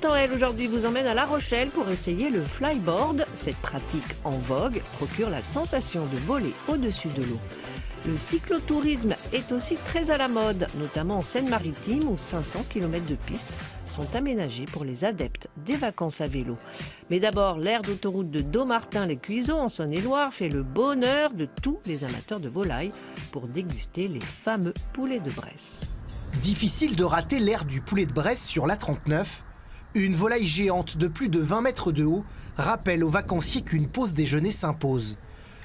Pourtant, elle aujourd'hui vous emmène à La Rochelle pour essayer le flyboard. Cette pratique en vogue procure la sensation de voler au-dessus de l'eau. Le cyclotourisme est aussi très à la mode, notamment en Seine-Maritime où 500 km de pistes sont aménagés pour les adeptes des vacances à vélo. Mais d'abord, l'aire d'autoroute de Dommartin-les-Cuiseaux en Saône-et-Loire fait le bonheur de tous les amateurs de volailles pour déguster les fameux poulets de Bresse. Difficile de rater l'aire du poulet de Bresse sur l'A39. Une volaille géante de plus de 20 mètres de haut rappelle aux vacanciers qu'une pause déjeuner s'impose.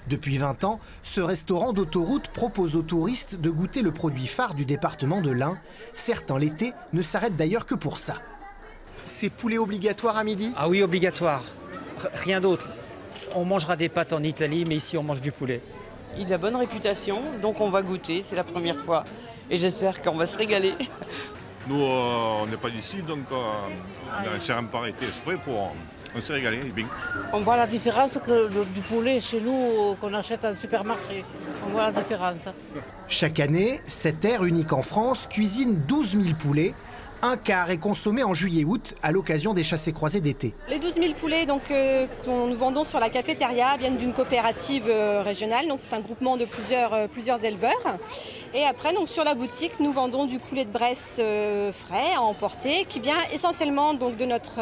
Depuis 20 ans, ce restaurant d'autoroute propose aux touristes de goûter le produit phare du département de l'Ain. Certains l'été ne s'arrêtent d'ailleurs que pour ça. C'est poulet obligatoire à midi? Ah oui, obligatoire. Rien d'autre. On mangera des pâtes en Italie, mais ici on mange du poulet. Il a bonne réputation, donc on va goûter, c'est la première fois. Et j'espère qu'on va se régaler. Nous, on n'est pas d'ici, donc on s'est pas arrêté exprès pour... On s'est régalé, bien. On voit la différence que du poulet chez nous qu'on achète en supermarché. On voit la différence. Chaque année, cette aire unique en France cuisine 12 000 poulets. Un quart est consommé en juillet-août à l'occasion des chassés-croisés d'été. Les 12 000 poulets que nous vendons sur la cafétéria viennent d'une coopérative régionale. Donc c'est un groupement de plusieurs éleveurs. Et après, donc, sur la boutique, nous vendons du poulet de Bresse frais à emporter qui vient essentiellement donc, de notre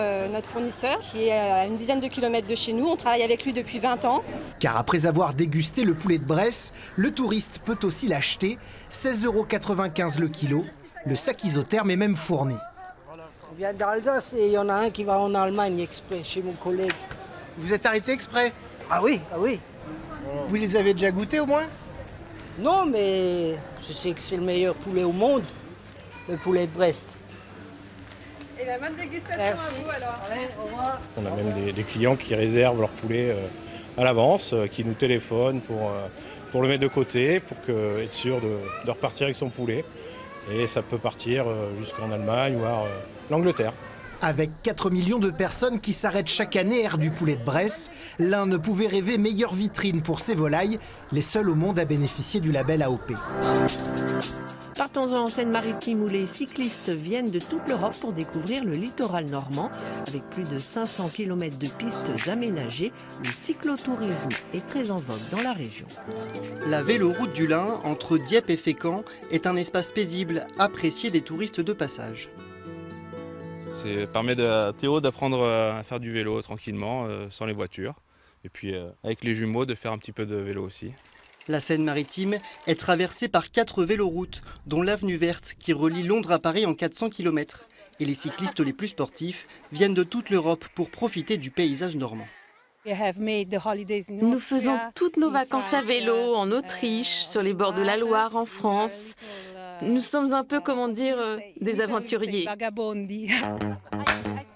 fournisseur qui est à une dizaine de kilomètres de chez nous. On travaille avec lui depuis 20 ans. Car après avoir dégusté le poulet de Bresse, le touriste peut aussi l'acheter. 16,95 € le kilo. Le sac isotherme est même fourni. On vient d'Alsace et il y en a un qui va en Allemagne exprès, chez mon collègue. Vous êtes arrêté exprès? Ah oui, ah oui. Vous les avez déjà goûtés au moins? Non, mais je sais que c'est le meilleur poulet au monde, le poulet de Brest. Et la bonne dégustation à vous alors. Allez, au revoir. On a même des clients qui réservent leur poulet à l'avance, qui nous téléphonent pour le mettre de côté, pour être sûr de repartir avec son poulet. Et ça peut partir jusqu'en Allemagne, voire l'Angleterre. Avec 4 millions de personnes qui s'arrêtent chaque année aire du poulet de Bresse, l'Ain ne pouvait rêver meilleure vitrine pour ses volailles, les seuls au monde à bénéficier du label AOP. Partons en Seine-Maritime où les cyclistes viennent de toute l'Europe pour découvrir le littoral normand. Avec plus de 500 km de pistes aménagées, le cyclotourisme est très en vogue dans la région. La véloroute du Lin, entre Dieppe et Fécamp, est un espace paisible, apprécié des touristes de passage. Ça permet à Théo d'apprendre à faire du vélo tranquillement, sans les voitures. Et puis avec les jumeaux, de faire un petit peu de vélo aussi. La Seine-Maritime est traversée par 4 véloroutes, dont l'avenue verte qui relie Londres à Paris en 400 km. Et les cyclistes les plus sportifs viennent de toute l'Europe pour profiter du paysage normand. Nous faisons toutes nos vacances à vélo en Autriche, sur les bords de la Loire en France. Nous sommes un peu, comment dire, des aventuriers.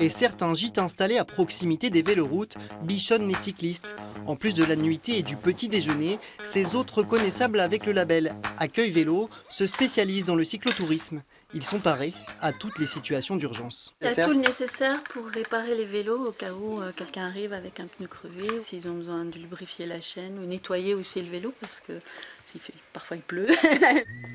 Et certains gîtes installés à proximité des véloroutes bichonnent les cyclistes. En plus de la nuitée et du petit déjeuner, ces hôtes reconnaissables avec le label Accueil Vélo se spécialisent dans le cyclotourisme. Ils sont parés à toutes les situations d'urgence. Il y a tout le nécessaire pour réparer les vélos au cas où quelqu'un arrive avec un pneu crevé, s'ils ont besoin de lubrifier la chaîne ou nettoyer aussi le vélo parce que parfois il pleut.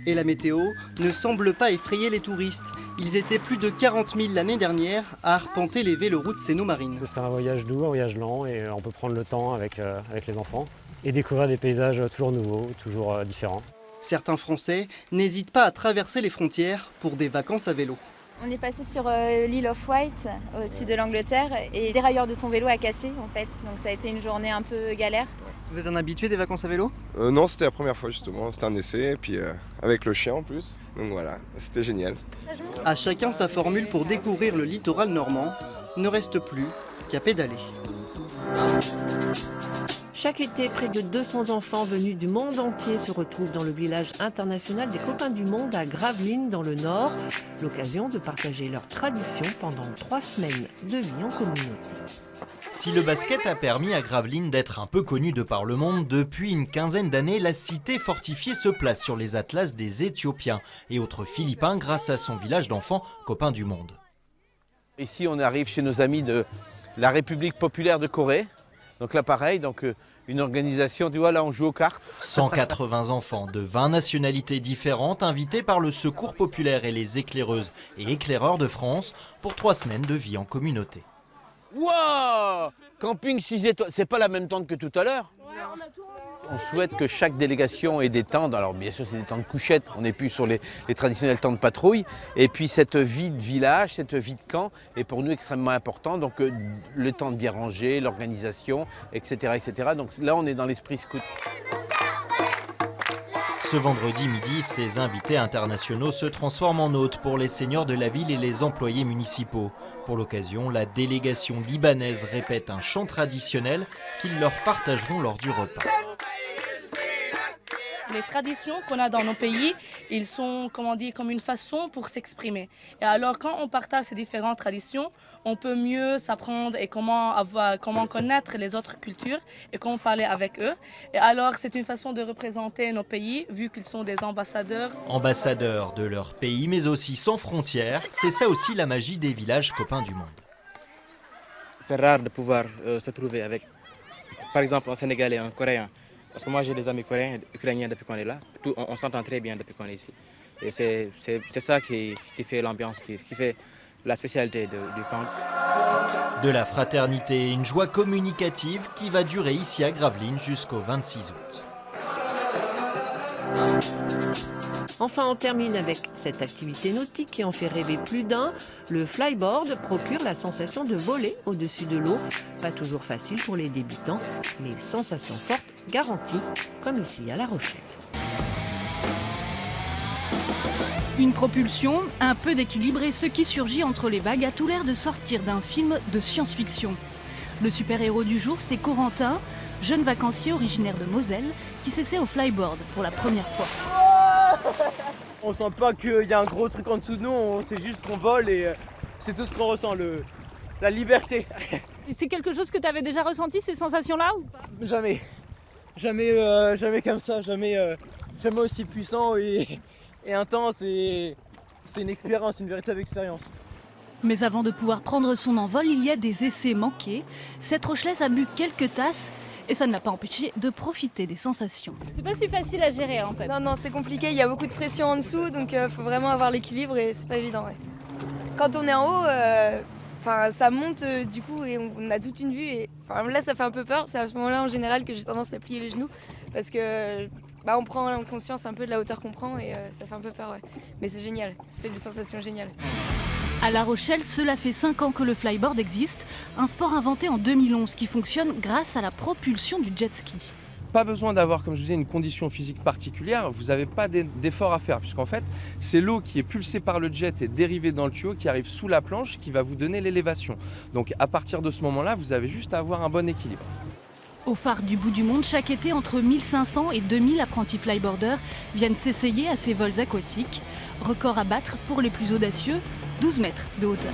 Et la météo ne semble pas effrayer les touristes. Ils étaient plus de 40 000 l'année dernière à arpenter les véloroutes séno-marines. C'est un voyage doux, un voyage lent et on peut prendre le temps avec les enfants et découvrir des paysages toujours nouveaux, toujours différents. Certains Français n'hésitent pas à traverser les frontières pour des vacances à vélo. On est passé sur l'Isle of Wight, au sud de l'Angleterre, et le dérailleur de ton vélo a cassé en fait, donc ça a été une journée un peu galère. Vous êtes un habitué des vacances à vélo? Non, c'était la première fois justement, c'était un essai, et puis avec le chien en plus, donc voilà, c'était génial. À chacun sa formule pour découvrir le littoral normand, il ne reste plus qu'à pédaler. Chaque été, près de 200 enfants venus du monde entier se retrouvent dans le village international des Copains du Monde à Gravelines dans le Nord. L'occasion de partager leurs traditions pendant 3 semaines de vie en communauté. Si le basket a permis à Gravelines d'être un peu connu de par le monde, depuis une quinzaine d'années, la cité fortifiée se place sur les atlas des Éthiopiens et autres Philippins grâce à son village d'enfants Copains du Monde. Ici, on arrive chez nos amis de la République populaire de Corée. Donc là pareil, une organisation, tu vois là on joue aux cartes. 180 enfants de 20 nationalités différentes invités par le Secours populaire et les éclaireuses et éclaireurs de France pour 3 semaines de vie en communauté. Waouh! Camping 6 étoiles, c'est pas la même tente que tout à l'heure? On souhaite que chaque délégation ait des tentes. Alors bien sûr c'est des tentes couchettes, on n'est plus sur les traditionnelles tentes patrouille. Et puis cette vie de village, cette vie de camp est pour nous extrêmement important. Donc le temps de bien ranger, l'organisation, etc., etc. Donc là on est dans l'esprit scout. Ce vendredi midi, ces invités internationaux se transforment en hôtes pour les seigneurs de la ville et les employés municipaux. Pour l'occasion, la délégation libanaise répète un chant traditionnel qu'ils leur partageront lors du repas. Les traditions qu'on a dans nos pays, ils sont comme une façon pour s'exprimer. Et alors quand on partage ces différentes traditions, on peut mieux s'apprendre et comment connaître les autres cultures et comment parler avec eux. Et alors c'est une façon de représenter nos pays vu qu'ils sont des ambassadeurs. Ambassadeurs de leur pays mais aussi sans frontières, c'est ça aussi la magie des villages copains du monde. C'est rare de pouvoir se trouver avec, par exemple, un Sénégalais, un Coréen. Parce que moi j'ai des amis coréens, ukrainiens depuis qu'on est là, on s'entend très bien depuis qu'on est ici. Et c'est ça qui fait l'ambiance, qui fait la spécialité du camp. De la fraternité et une joie communicative qui va durer ici à Gravelines jusqu'au 26 août. Enfin, on termine avec cette activité nautique qui en fait rêver plus d'un. Le flyboard procure la sensation de voler au-dessus de l'eau. Pas toujours facile pour les débutants, mais sensations fortes garanties, comme ici à La Rochelle. Une propulsion, un peu d'équilibre et ce qui surgit entre les vagues a tout l'air de sortir d'un film de science-fiction. Le super-héros du jour, c'est Corentin, jeune vacancier originaire de Moselle, qui s'essaie au flyboard pour la première fois. On sent pas qu'il y a un gros truc en dessous de nous, on sait juste qu'on vole et c'est tout ce qu'on ressent, la liberté. C'est quelque chose que tu avais déjà ressenti, ces sensations-là ou pas? Jamais. Jamais comme ça, jamais aussi puissant et intense. Et c'est une expérience, une véritable expérience. Mais avant de pouvoir prendre son envol, il y a des essais manqués. Cette Rochelaise a bu quelques tasses et ça ne l'a pas empêché de profiter des sensations. C'est pas si facile à gérer en fait. Non, c'est compliqué, il y a beaucoup de pression en dessous, donc faut vraiment avoir l'équilibre et c'est pas évident. Ouais. Quand on est en haut, ça monte du coup et on a toute une vue. Et là, ça fait un peu peur. C'est à ce moment-là en général que j'ai tendance à plier les genoux parce que on prend conscience un peu de la hauteur qu'on prend et ça fait un peu peur. Ouais. Mais c'est génial, ça fait des sensations géniales. À La Rochelle, cela fait 5 ans que le flyboard existe, un sport inventé en 2011 qui fonctionne grâce à la propulsion du jet ski. Pas besoin d'avoir, comme je vous disais, une condition physique particulière, vous n'avez pas d'effort à faire, puisqu'en fait, c'est l'eau qui est pulsée par le jet et dérivée dans le tuyau qui arrive sous la planche qui va vous donner l'élévation. Donc à partir de ce moment-là, vous avez juste à avoir un bon équilibre. Au phare du bout du monde, chaque été, entre 1500 et 2000 apprentis flyboarders viennent s'essayer à ces vols aquatiques. Record à battre pour les plus audacieux, 12 mètres de hauteur.